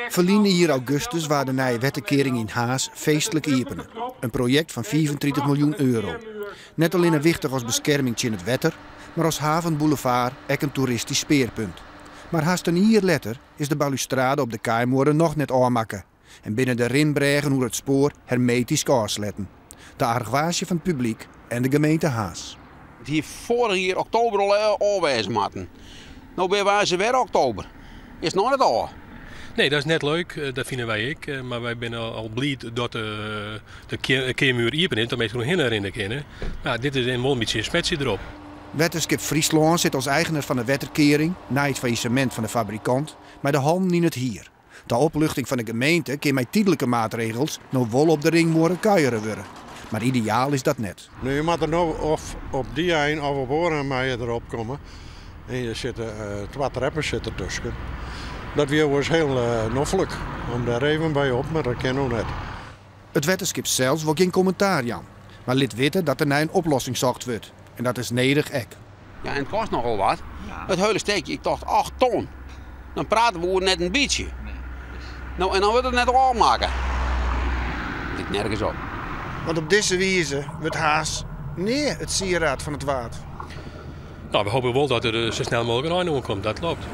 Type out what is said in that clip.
Verliezen hier augustus waar de nieuwe wetterkering in Haas feestelijk openen. Een project van 34 miljoen euro. Net alleen een wichtig als bescherming in het wetter, maar als havenboulevard ook een toeristisch speerpunt. Maar haast een jaar later is de balustrade op de Kaimoren nog net aanmaken. En binnen de rinbregen hoe het spoor hermetisch afsletten. De argwage van het publiek en de gemeente Haas. Het hier vorig jaar oktober al aanwijzen moeten. Nou ben we ze weer oktober. Is nog niet al. Nee, dat is net leuk, dat vinden wij ook. Maar wij zijn al blij dat de keermuur open is, dat mensen nog herinneren kunnen. Nou, dit is een beetje een smetje erop. Wetterskip Friesland zit als eigenaar van de wetterkering, na het faillissement van de fabrikant, maar de handen in het hier. De opluchting van de gemeente kan met tijdelijke maatregels nog wel op de ringmoeren kuieren worden. Maar ideaal is dat net. Nu, je moet er nou of op die eind of op oren erop komen. En je zitten 2 treppen zitten tussen. Dat was heel noffelijk om daar even bij op, maar dat kan nog net. Het wetterskip zelfs wil geen commentaar aan. Maar liet weten dat er naar een oplossing zocht wordt. En dat is nederig ek. Ja, en het kost nogal wat. Ja. Het hele steekje, ik dacht 8 ton. Dan praten we over net een beetje. Nee. Nou, en dan wordt het net al maken. Dat ligt nergens op. Want op deze wijze wordt Haas het sieraad van het waard. Nou, we hopen wel dat er zo snel mogelijk een einde komt, dat loopt.